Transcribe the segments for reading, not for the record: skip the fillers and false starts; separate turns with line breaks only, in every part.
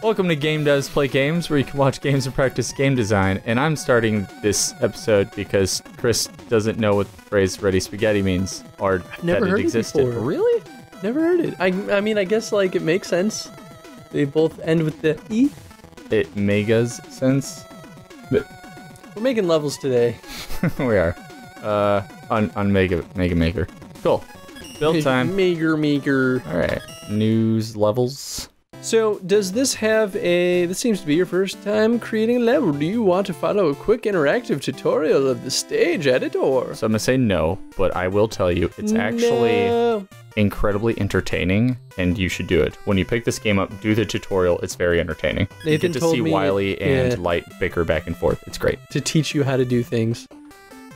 Welcome to Game Does Play Games, where you can watch games and practice game design. And I'm starting this episode because Chris doesn't know what the phrase ready spaghetti means, or
Never
that
heard
it existed.
it before. Really? Never heard it. I mean, I guess like it makes sense. They both end with the E.
It megas sense.
We're making levels today.
We are. On Mega Maker. Cool. Build time.
Maker.
All right. News levels.
So, does this have a... This seems to be your first time creating a level. Do you want to follow a quick interactive tutorial of the stage editor?
So I'm going to say no, but I will tell you it's actually incredibly entertaining, and you should do it. When you pick this game up, do the tutorial. It's very entertaining. You get to see Wiley and Light bicker back and forth. It's great.
To teach you how to do things.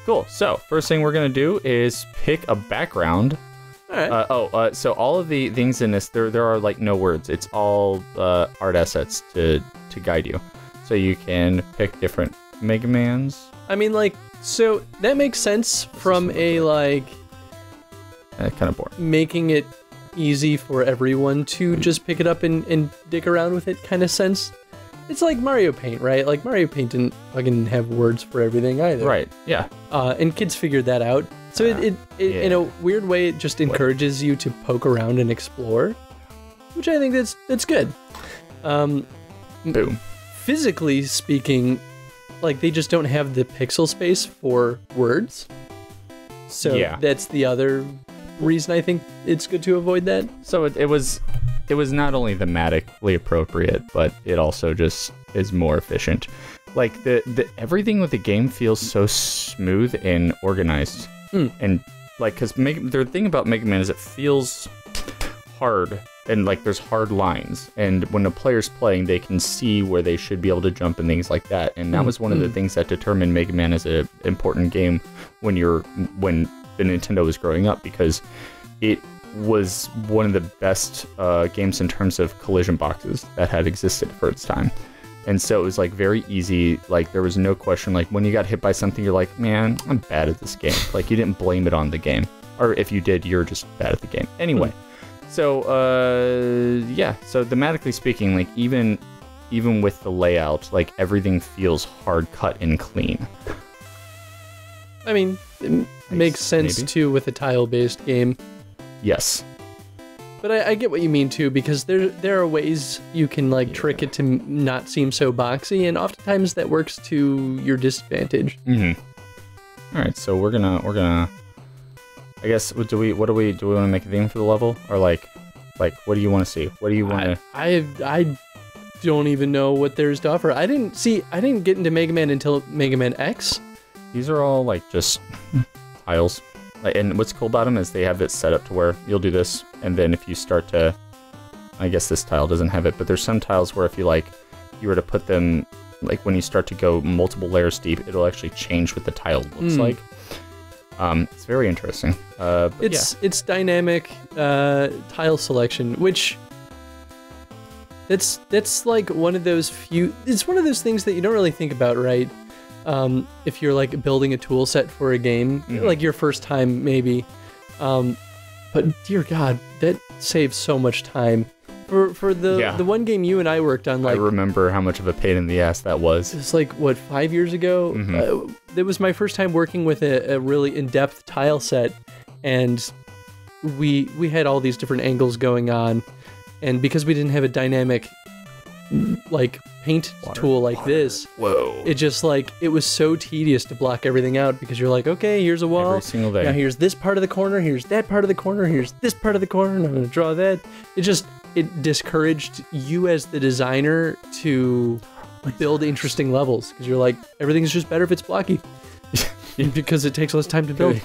Cool. So, first thing we're going to do is pick a background.
All right.
So all of the things in this, there are like no words. It's all art assets to guide you. So you can pick different Mega Mans.
I mean, like, so that makes sense from a, like...
kind of boring.
Making it easy for everyone to just pick it up and dick around with it kind of sense. It's like Mario Paint, right? Like, Mario Paint didn't fucking have words for everything either.
Right, yeah.
And kids figured that out. So it in a weird way, it just encourages you to poke around and explore, which I think that's good.
Boom.
Physically speaking, like, they just don't have the pixel space for words. So that's the other reason I think it's good to avoid that.
So it was not only thematically appropriate, but it also just is more efficient. Like the everything with the game feels so smooth and organized. And like, because the thing about Mega Man is it feels hard, and like there's hard lines, and when the player's playing, they can see where they should be able to jump and things like that. And that was one of the things that determined Mega Man as an important game when the Nintendo was growing up, because it was one of the best games in terms of collision boxes that had existed for its time. And so it was like very easy. Like, there was no question, like when you got hit by something, you're like, man, I'm bad at this game. Like, you didn't blame it on the game, or if you did, you're just bad at the game anyway. So so thematically speaking, like even with the layout, like everything feels hard cut and clean.
I mean, it makes sense too with a tile-based game.
Yes.
But I get what you mean too, because there are ways you can like trick it to not seem so boxy, and oftentimes that works to your disadvantage.
All right, so we're gonna. I guess do we want to make a theme for the level, or like what do you want to see? What do you want to?
I don't even know what there's to offer. I didn't get into Mega Man until Mega Man X.
These are all like just tiles. And what's cool about them is they have it set up to where you'll do this, and then if you start to, I guess this tile doesn't have it, but there's some tiles where if you were to put them, like when you start to go multiple layers deep, it'll actually change what the tile looks like. It's very interesting. It's
dynamic tile selection, which that's like one of those few. It's one of those things that you don't really think about, right? If you're like building a tool set for a game, like your first time maybe, but dear God, that saves so much time. For the one game you and I worked on, like,
I remember how much of a pain in the ass that was.
It was like, what, 5 years ago? It was my first time working with a really in-depth tile set, and we had all these different angles going on, and because we didn't have a dynamic like paint tool like this, it just like, it was so tedious to block everything out, because you're like, okay, here's a wall,
every single day.
Now here's this part of the corner, here's that part of the corner, here's this part of the corner, and I'm gonna draw that. It discouraged you as the designer to build interesting levels, because you're like, everything's just better if it's blocky. Because it takes less time to build.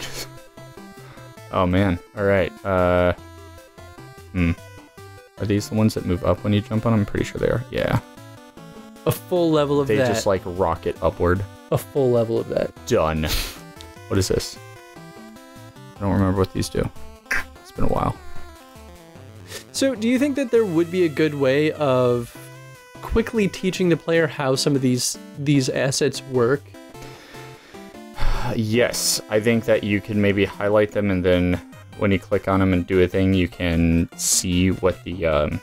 Oh man. All right. Are these the ones that move up when you jump on them? I'm pretty sure they are. Yeah.
A full level of that.
They just like rocket upward.
A full level of that.
Done. What is this? I don't remember what these do. It's been a while.
So, do you think that there would be a good way of quickly teaching the player how some of these assets work?
Yes. I think that you can maybe highlight them, and then when you click on them and do a thing, you can see what the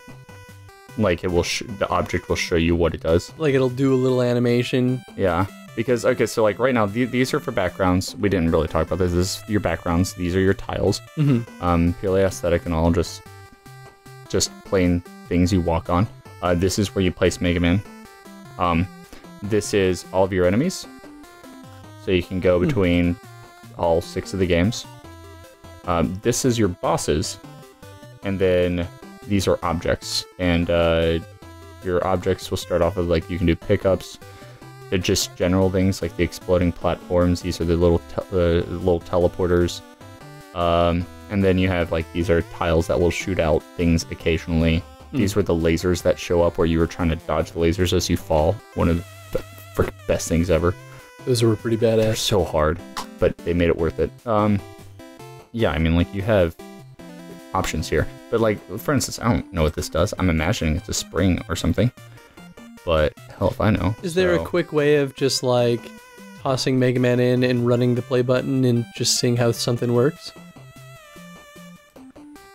like it will the object will show you what it does.
Like it'll do a little animation.
Yeah, because okay, so like right now these are for backgrounds. We didn't really talk about this. This is your backgrounds. These are your tiles. Purely aesthetic and all, just plain things you walk on. This is where you place Mega Man. This is all of your enemies, so you can go between all 6 of the games. This is your bosses, and then these are objects, and your objects will start off with, like, you can do pickups. They're just general things like the exploding platforms. These are the little teleporters, and then you have, like, these are tiles that will shoot out things occasionally. These were the lasers that show up where you were trying to dodge the lasers as you fall. One of the freaking best things ever.
Those were pretty badass.
They're so hard, but they made it worth it. Yeah, I mean, like, you have options here. But, like, for instance, I don't know what this does. I'm imagining it's a spring or something. But, hell if I know.
Is there a quick way of just, like, tossing Mega Man in and running the play button and just seeing how something works?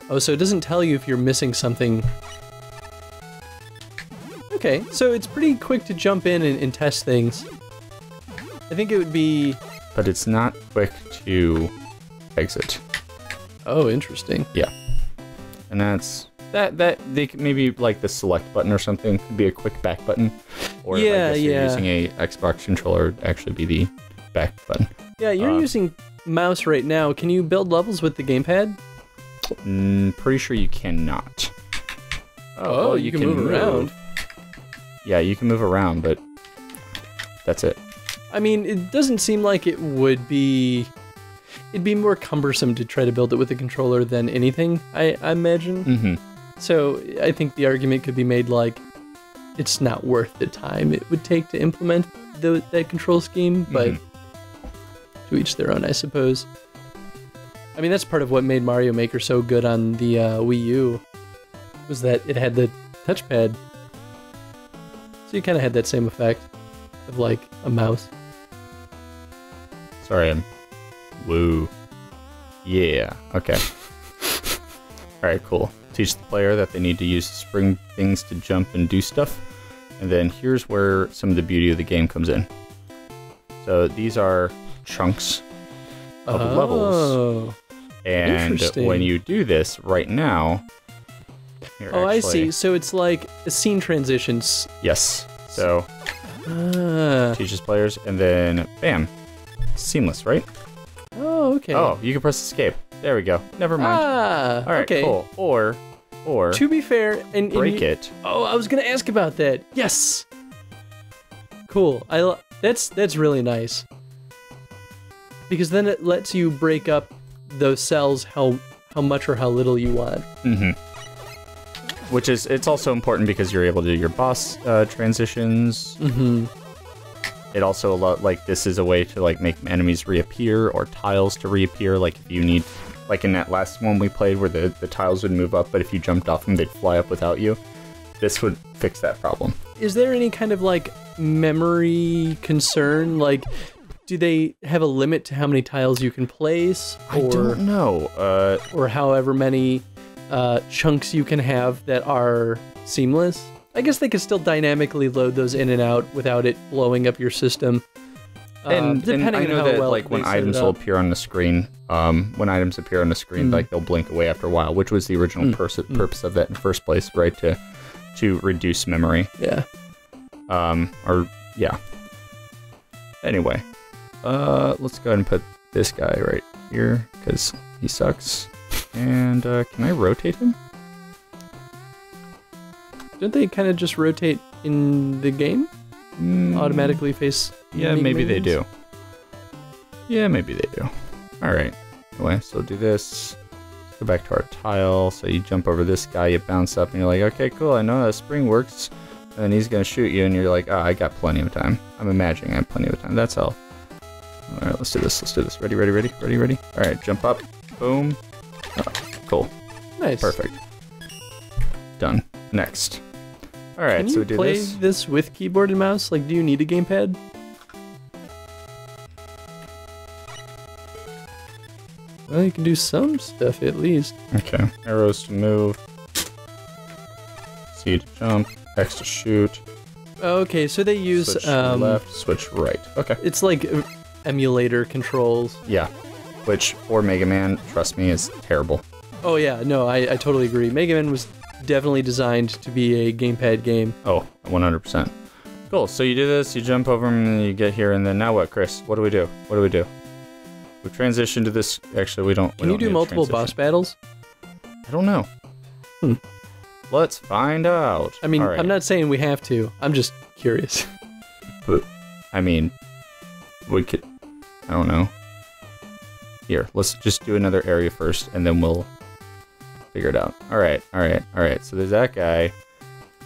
Oh, so it doesn't tell you if you're missing something. Okay, so it's pretty quick to jump in and test things. I think it would be...
But it's not quick to exit.
Oh, interesting.
Yeah. And that's... That they could maybe, like, the select button or something could be a quick back button. Or
yeah,
if you're using a Xbox controller, it'd actually be the back button.
Yeah, you're using mouse right now. Can you build levels with the gamepad?
Pretty sure you cannot.
Oh, well, you can move around.
Yeah, you can move around, but that's it.
I mean, it doesn't seem like it would be... It'd be more cumbersome to try to build it with a controller than anything, I imagine. So I think the argument could be made like, it's not worth the time it would take to implement that control scheme, but to each their own, I suppose. I mean, that's part of what made Mario Maker so good on the Wii U, was that it had the touchpad. So you kind of had that same effect of, like, a mouse.
Sorry, woo. Yeah, okay. Alright, cool. Teach the player that they need to use spring things to jump and do stuff. And then here's where some of the beauty of the game comes in. So these are chunks of levels. And when you do this right now... Here,
oh, actually, I see. So it's like a scene transitions.
Yes. So teaches players, and then bam. Seamless, right?
Oh, okay.
Oh, you can press escape. There we go. Never mind. All right,
okay.
Cool. Or
to be fair, and
break it.
Oh, I was gonna ask about that. Yes. Cool. That's really nice. Because then it lets you break up those cells how much or how little you want.
Which is, it's also important because you're able to do your boss transitions. It also, like, this is a way to, like, make enemies reappear or tiles to reappear. Like, if you need, like in that last one we played where the tiles would move up, but if you jumped off them, they'd fly up without you. This would fix that problem. Is
there any kind of, like, memory concern? Like, do they have a limit to how many tiles you can place?
I don't know.
Or however many chunks you can have that are seamless? I guess they could still dynamically load those in and out without it blowing up your system.
And I know that, like, when items will appear on the screen, like, they'll blink away after a while, which was the original purpose of that in the first place, right? To reduce memory.
Yeah.
Yeah. Anyway, let's go ahead and put this guy right here, because he sucks. And, can I rotate him?
Don't they kind of just rotate in the game? Automatically face...
Yeah, maybe they do. Yeah, maybe they do. Alright. Anyway, so do this. Go back to our tile. So you jump over this guy, you bounce up, and you're like, okay, cool, I know how spring works. And then he's gonna shoot you, and you're like, I got plenty of time. I'm imagining I have plenty of time. That's all. Alright, let's do this. Ready? Alright, jump up. Boom. Oh, cool.
Nice.
Perfect. Done. Next. Alright, so we do this.
Can you play this with keyboard and mouse? Like, do you need a gamepad? Well, you can do some stuff at least.
Okay. Arrows to move. C to jump, X to shoot.
Okay, so they use
Switch left, switch right. Okay.
It's like emulator controls.
Yeah, which for Mega Man, trust me, is terrible.
Oh yeah, no, I totally agree. Mega Man was definitely designed to be a gamepad game.
Oh, 100%. Cool, so you do this, you jump over them, and you get here, and then now what, Chris? What do we do? What do we do? We transition to this. Actually, we don't.
Can you do multiple boss battles?
I don't know. Let's find out.
I mean,
right.
I'm not saying we have to. I'm just curious.
But, I mean, we could. I don't know. Here, let's just do another area first, and then we'll figure it out. All right. So there's that guy,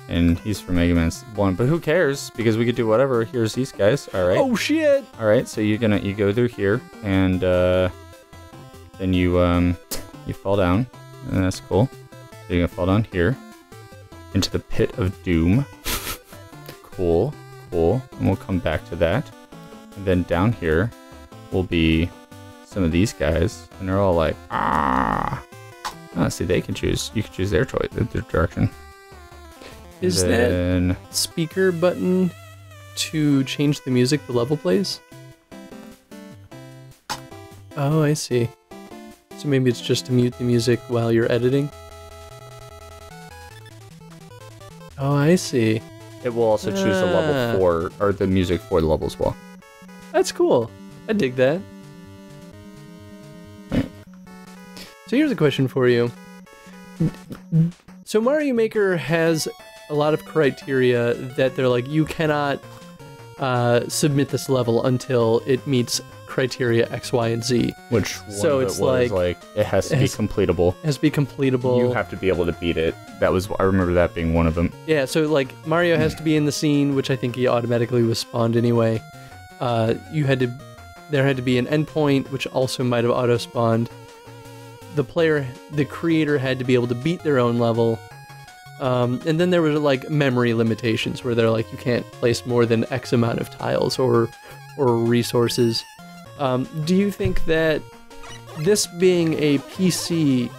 and he's from Mega Man 1. But who cares? Because we could do whatever. Here's these guys. All right.
Oh shit!
All right. So you go through here, and then you fall down, and that's cool. So you're gonna fall down here into the pit of doom. Cool. And we'll come back to that. And then down here will be some of these guys, and they're all like, ah. See, they can choose. You can choose their choice, their direction.
Is that speaker button to change the music the level plays? Oh, I see. So maybe it's just to mute the music while you're editing? Oh, I see.
It will also choose the level for, or the music for the level as well.
That's cool. I dig that. So here's a question for you. So Mario Maker has a lot of criteria that they're like, you cannot submit this level until it meets criteria X, Y, and Z.
Which one of it was like it has to be completable.
It has to be completable.
You have to be able to beat it. I remember that being one of them.
Yeah, so like Mario has to be in the scene, which I think he automatically was spawned anyway. There had to be an endpoint, which also might have auto-spawned. The creator had to be able to beat their own level. And then there were like memory limitations where they're like, you can't place more than X amount of tiles or resources. Do you think that this being a PC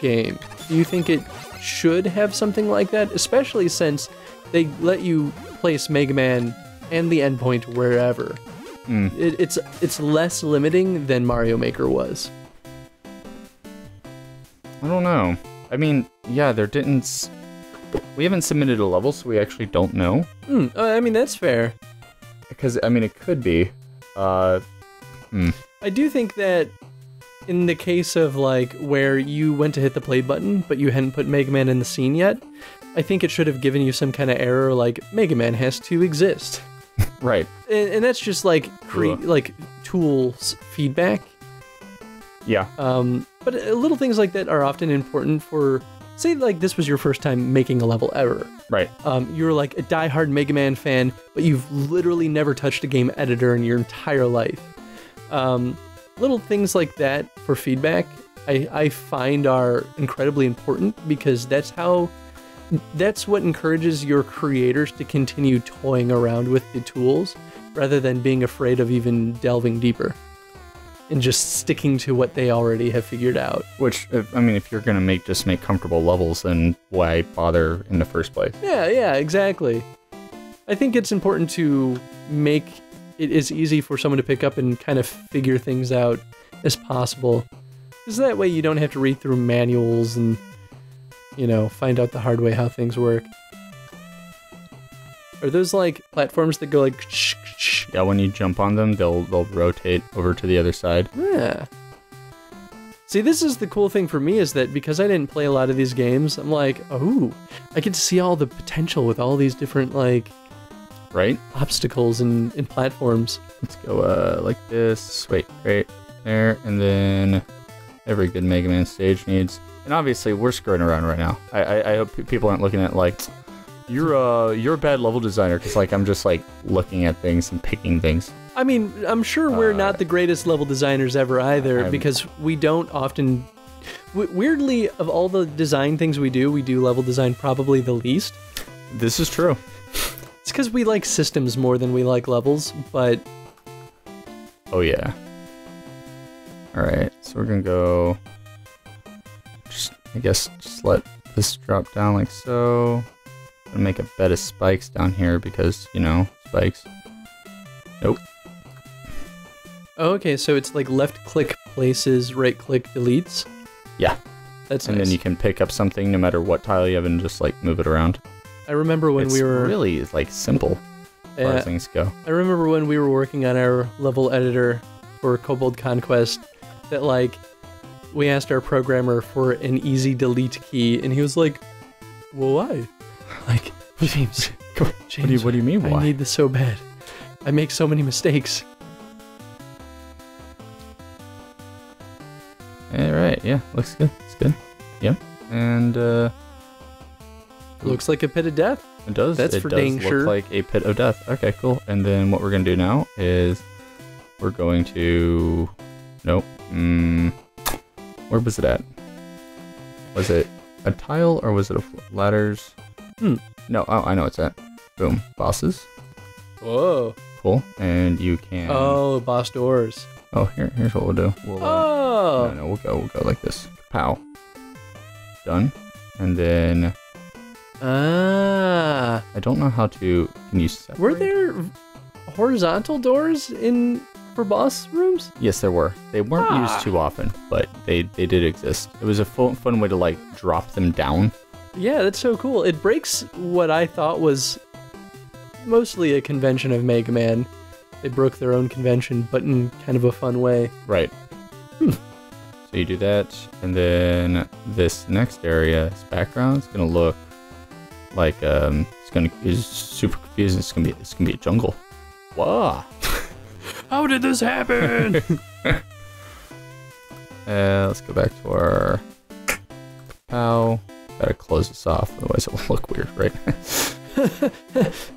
game, do you think it should have something like that? Especially since they let you place Mega Man and the endpoint wherever. It's less limiting than Mario Maker was.
I don't know. I mean, yeah, we haven't submitted a level, so we actually don't know.
I mean, that's fair.
Because, I mean, it could be.
I do think that in the case of, like, where you went to hit the play button, but you hadn't put Mega Man in the scene yet, I think it should have given you some kind of error, like, Mega Man has to exist.
Right.
And that's just, like, tools feedback.
Yeah.
But little things like that are often important for, say, like, this was your first time making a level ever.
Right.
You're, like, a diehard Mega Man fan, but you've literally never touched a game editor in your entire life. Little things like that for feedback, I find are incredibly important because that's what encourages your creators to continue toying around with the tools rather than being afraid of even delving deeper and just sticking to what they already have figured out.
Which, if you're gonna make comfortable levels, then why bother in the first place?
Yeah, exactly. I think it's important to make it as easy for someone to pick up and kind of figure things out as possible. Because that way you don't have to read through manuals and, find out the hard way how things work. Are those like platforms that go like
Yeah, when you jump on them, they'll rotate over to the other side.
Yeah. See, this is the cool thing for me is that because I didn't play a lot of these games, I'm like, oh, I get to see all the potential with all these different
right?
Obstacles and platforms.
Let's go like this. Wait, right there, and then every good Mega Man stage needs. And obviously, we're screwing around right now. I hope people aren't looking at you're a bad level designer because I'm just looking at things and picking things.
I mean, I'm sure we're not the greatest level designers ever either because we don't often. Weirdly, of all the design things we do level design probably the least.
This is true.
It's because we like systems more than we like levels, but.
Oh yeah. All right, so we're gonna go. I guess just let this drop down like so. Gonna make a bed of spikes down here because, you know, spikes. Nope.
Oh, okay, so it's like left click places, right click deletes.
Yeah.
That's
and
nice.
then you can pick up something no matter what tile you have and just like move it around.
I remember when
It's
we were
really like simple as far as things go.
I remember when we were working on our level editor for Kobold Conquest that like we asked our programmer for an easy delete key and he was like, "Well, why?" Like, James,
What do you mean why?
I need this so bad. I make so many mistakes.
Alright, yeah, looks good. It's good. Yep. And
Looks like a pit of death.
it does.
That's
it
for
does
dang
look
sure.
like a pit of death. Okay, cool. And then what we're gonna do now is we're going to nope. Where was it at? Was it a tile or was it ladders? No, oh, I know it's at. Boom. Bosses.
Whoa.
Cool. And you can
Oh, boss doors.
Oh, here's what we'll do. We'll
Oh.
no, we'll go like this. Pow. Done. And then
Ah.
I don't know how to. Can you separate?
Were there horizontal doors for boss rooms?
Yes, there were. They weren't used too often, but they did exist. It was a fun way to like drop them down.
Yeah, that's so cool. It breaks what I thought was mostly a convention of Mega Man. They broke their own convention, but in kind of a fun way.
Right. So you do that, and then this next area, this background, is gonna look like it's super confusing. It's gonna be a jungle. Wow.
How did this happen?
Let's go back to our pow. Gotta close this off, otherwise it will look weird, right?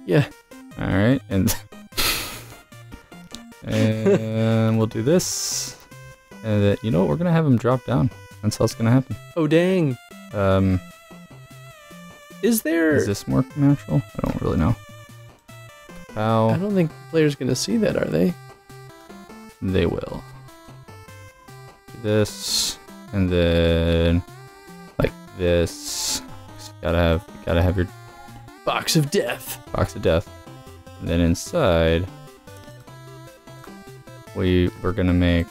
Yeah.
All right, and we'll do this. And you know what? We're gonna have him drop down. That's how it's gonna happen.
Oh dang. Is
this more natural? I don't really know. Pow.
I don't think the player's gonna see that, are they?
They will. Do this, and then like this. So you gotta have your
Box of death.
box of death, and then inside we're gonna make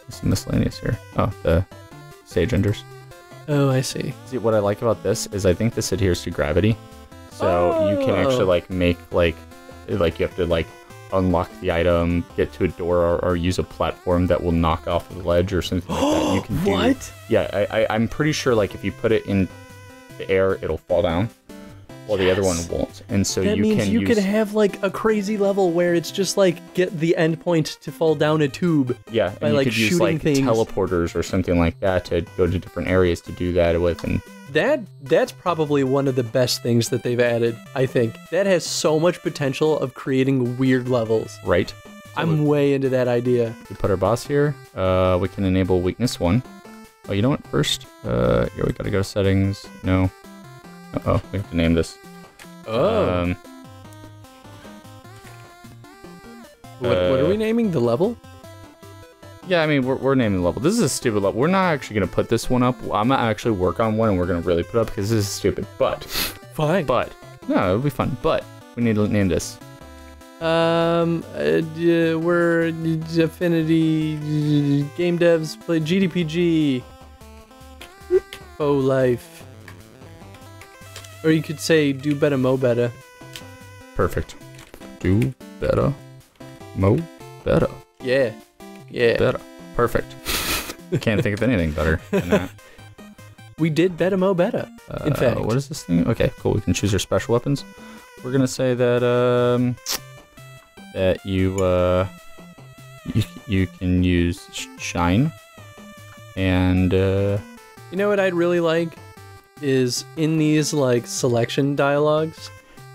some miscellaneous here. Oh, the sage enders.
Oh, I see.
See, what I like about this is I think this adheres to gravity, so you can actually like make like you have to like unlock the item, get to a door, or use a platform that will knock off the ledge or something like that. You can do.
What?
Yeah, I'm pretty sure like if you put it in the air, it'll fall down, while the other one won't. And so
That means you could have like a crazy level where it's just like get the endpoint to fall down a tube.
yeah,
by,
and you
like,
could use
shooting
like
things.
teleporters or something like that to go to different areas to do that with. And
That's probably one of the best things that they've added, I think. That has so much potential of creating weird levels.
right,
I'm way into that idea.
we put our boss here. We can enable weakness 1. Oh, you know what? First, here we gotta go to settings. No. Uh-oh, we have to name this.
Oh. What are we naming? The level?
Yeah, I mean, we're naming the level. This is a stupid level. We're not actually going to put this one up. I'm going to actually work on one, and we're going to really put it up because this is stupid. But,
Fine.
no, it'll be fun. But, we need to name this.
We're Affinity game devs play GDPG. Oh, life. Or you could say do better, mo better.
Perfect. Do better. Mo better.
Yeah. Yeah.
Better. Perfect. Can't think of anything better than that.
We did better, mo better. In fact.
What is this thing? Okay, cool. We can choose our special weapons. We're going to say that, that you can use shine. And,
You know what I'd really like is in these like selection dialogues,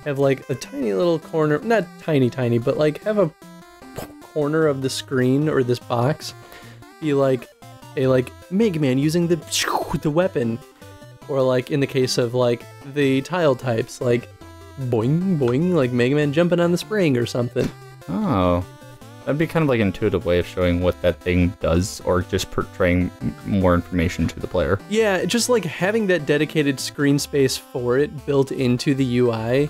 have like a tiny little corner, not tiny, but like have a corner of the screen or this box be like a like Mega Man using the weapon, or like in the case of like the tile types, like boing boing, like Mega Man jumping on the spring or something.
oh, That'd be kind of like an intuitive way of showing what that thing does, or just portraying more information to the player.
Yeah, just like having that dedicated screen space for it built into the UI,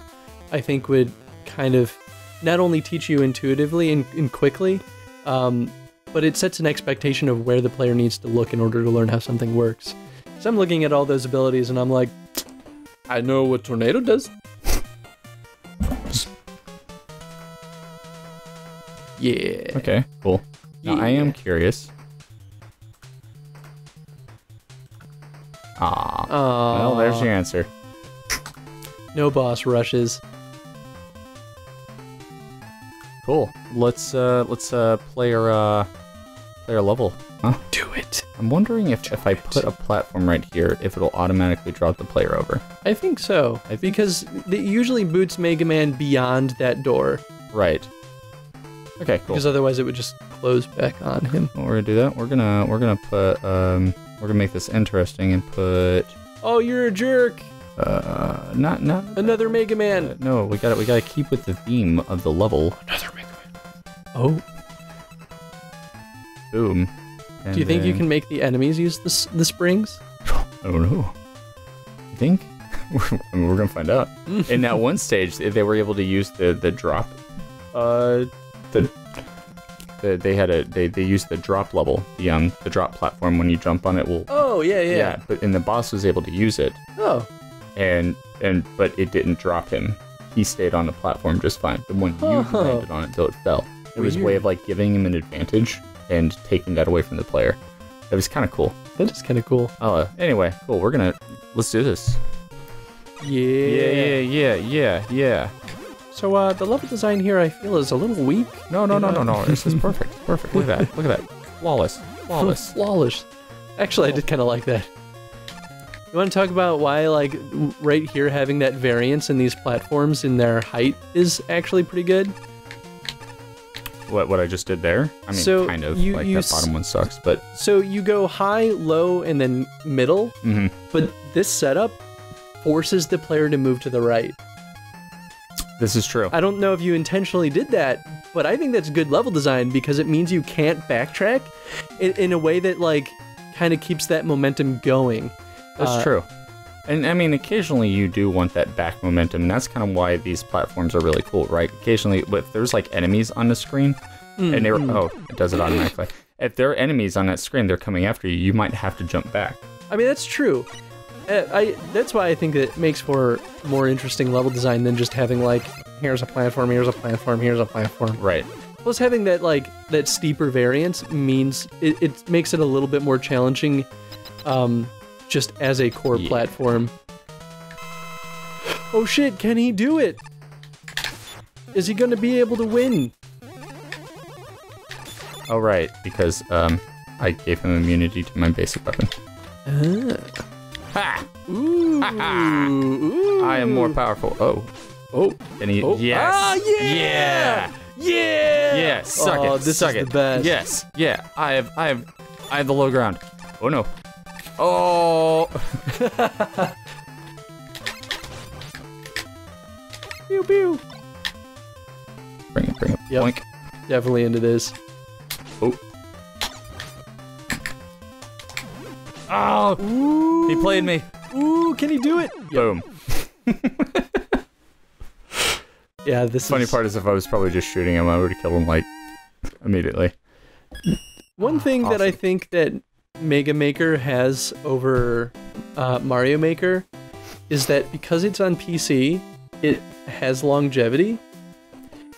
I think would kind of not only teach you intuitively and quickly, but it sets an expectation of where the player needs to look in order to learn how something works. So I'm looking at all those abilities and I'm like, I know what tornado does. Yeah.
Okay, cool. Now, I am curious. Well, there's your answer.
No boss rushes.
Cool. Let's play our level. Huh?
Do it.
I'm wondering if I put a platform right here, if it'll automatically drop the player over.
I think so. Because it usually boots Mega Man beyond that door.
Right. Okay, cool.
Because otherwise it would just close back on him.
Well, we're gonna do that. We're gonna put we're gonna make this interesting and put.
Oh, you're a jerk.
Not
another Mega Man.
No, we gotta keep with the theme of the level.
Another Mega Man. Oh.
Boom. And
do you think you can make the enemies use the springs?
I don't know. You think? I mean, we're gonna find out. In that one stage, they were able to use the drop. They used the drop level, the drop platform. When you jump on it, will.
Oh yeah.
But the boss was able to use it.
Oh.
But it didn't drop him. He stayed on the platform just fine. The one you landed on it until it fell. It was a way of like giving him an advantage and taking that away from the player. It was kind of cool.
That is kind of cool.
Anyway, cool. Let's do this. Yeah.
So the level design here, I feel, is a little weak.
No. This is perfect. Perfect. Look at that. Flawless.
Flawless. Actually, I did kind of like that. You want to talk about why, like, right here, having that variance in these platforms in their height is actually pretty good?
What I just did there? I mean, so kind of. That bottom one sucks, but...
So you go high, low, and then middle, but this setup forces the player to move to the right.
This is true.
I don't know if you intentionally did that, but I think that's good level design because it means you can't backtrack in a way that, like, kind of keeps that momentum going.
That's true. And I mean, occasionally you do want that back momentum. And that's kind of why these platforms are really cool, right? Occasionally, if there's like enemies on the screen, and it does it automatically. If there are enemies on that screen, they're coming after you. You might have to jump back.
I mean, that's true. That's why I think it makes for more interesting level design than just having like, here's a platform, here's a platform, here's a platform.
Right.
Plus, having that steeper variance means it makes it a little bit more challenging. Just as a core platform. Oh shit, can he do it? Is he gonna be able to win?
Oh right, because I gave him immunity to my basic weapon. Ha!
Ooh. Ooh.
I am more powerful. Oh. And he yes.
Ah, yeah!
Yeah, suck it.
This
suck
is
it.
The best.
Yes. Yeah. I have the low ground. Oh no. Oh!
Pew pew.
Bring it.
Yep.
Boink.
Definitely into this.
Oh!
Ooh.
He played me.
Ooh, can he do it?
Boom.
Yeah, this
funny part is if I was probably just shooting him, I would have killed him like immediately.
One thing that I think that Mega Maker has over Mario Maker is that because it's on PC, it has longevity.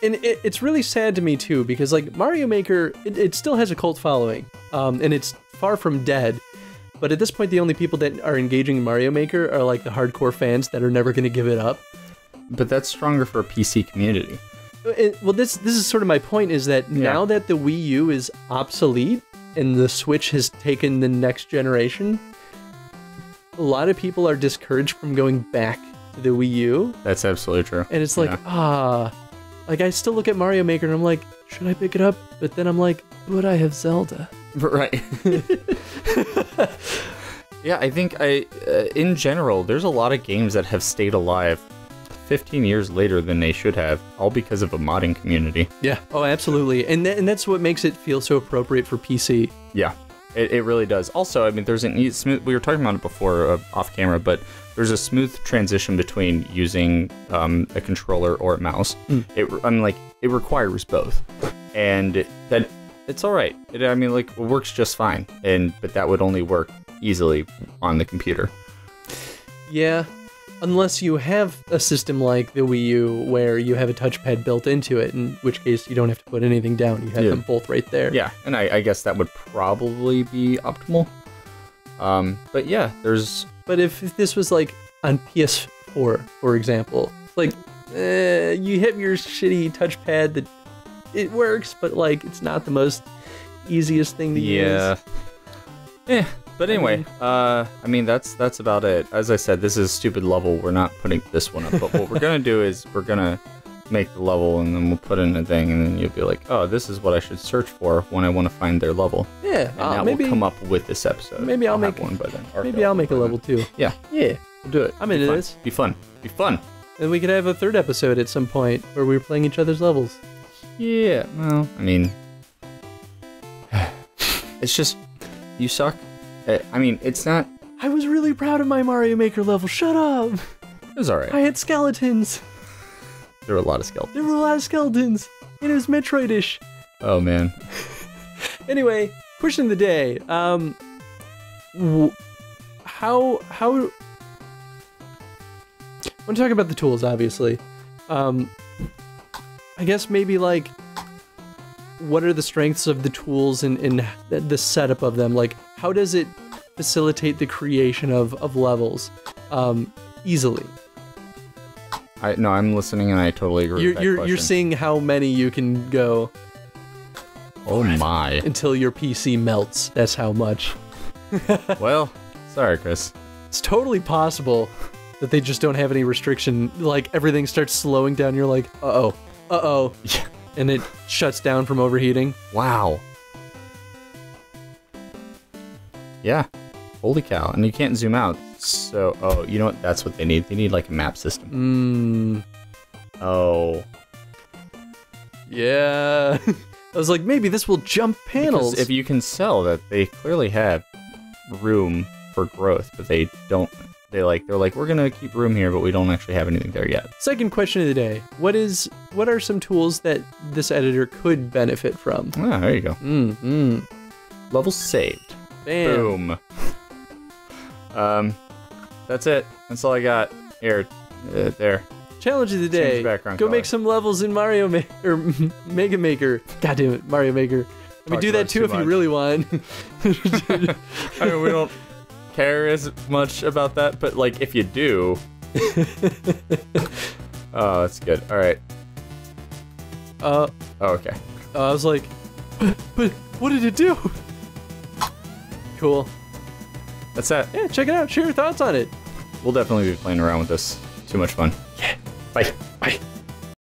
And it's really sad to me too, because like Mario Maker, it still has a cult following, and it's far from dead. But at this point, the only people that are engaging in Mario Maker are like the hardcore fans that are never going to give it up.
But that's stronger for a PC community.
Well, this is sort of my point, is that now that the Wii U is obsolete, and the Switch has taken the next generation, a lot of people are discouraged from going back to the Wii U.
That's absolutely true.
And it's like, like I still look at Mario Maker and I'm like, should I pick it up? But then I'm like, but I have Zelda.
Right. Yeah, I think in general, there's a lot of games that have stayed alive 15 years later than they should have, all because of a modding community.
Yeah. Oh, absolutely. And that's what makes it feel so appropriate for PC.
Yeah, it really does. Also, I mean, there's an smooth. We were talking about it before off camera, but there's a smooth transition between using a controller or a mouse. It requires both, and that it's all right. It works just fine. But that would only work easily on the computer.
Yeah, unless you have a system like the Wii U where you have a touchpad built into it, in which case you don't have to put anything down. You have them both right there.
Yeah, and I guess that would probably be optimal. But yeah,
But if this was like on PS4, for example, like you have your shitty touchpad that it works, but like it's not the most easiest thing to use.
Yeah. But anyway, that's about it. As I said, this is a stupid level. We're not putting this one up. But what we're going to do is we're going to make the level, and then we'll put in a thing, and then you'll be like, oh, this is what I should search for when I want to find their level.
Yeah.
And that will come up with this episode.
Maybe I'll make
one by then.
Maybe I'll make a level too.
Yeah.
Yeah.
We'll do it.
I'm into this.
Be fun.
And we could have a third episode at some point where we're playing each other's levels.
Yeah. Well, I mean, it's just, you suck. It's not...
I was really proud of my Mario Maker level. Shut up.
It was alright.
I had skeletons.
There were a lot of skeletons.
And it was Metroid-ish.
Oh, man.
Anyway, question of the day. How... I want to talk about the tools, obviously. I guess maybe, like, what are the strengths of the tools and the setup of them? Like, how does it facilitate the creation of levels easily?
I'm listening and I totally agree with that question.
You're seeing how many you can go.
Oh my.
Until your PC melts. That's how much.
Well, sorry, Chris.
It's totally possible that they just don't have any restriction. Like, everything starts slowing down. You're like, uh-oh.
Yeah.
And it shuts down from overheating.
Wow. Yeah. Holy cow. And you can't zoom out. So, you know what? That's what they need. They need, like, a map system. Oh.
Yeah. I was like, maybe this will jump panels.
Because if you can sell that, they clearly have room for growth, but they don't. They're like, we're gonna keep room here, but we don't actually have anything there yet.
Second question of the day: what are some tools that this editor could benefit from?
Ah, there you go. Level saved.
Bam.
Boom. That's it. That's all I got. Here, there.
Challenge of the day: go make some levels in Mario or Mega Maker. God damn it, Mario Maker. I mean, do that too if you really want.
I mean, we don't care as much about that, but like if you do. Oh, that's good. All right. Oh, okay.
I was like, but what did it do? Cool.
That's that.
Yeah, check it out. Share your thoughts on it.
We'll definitely be playing around with this. Too much fun.
Yeah.
Bye.
Bye.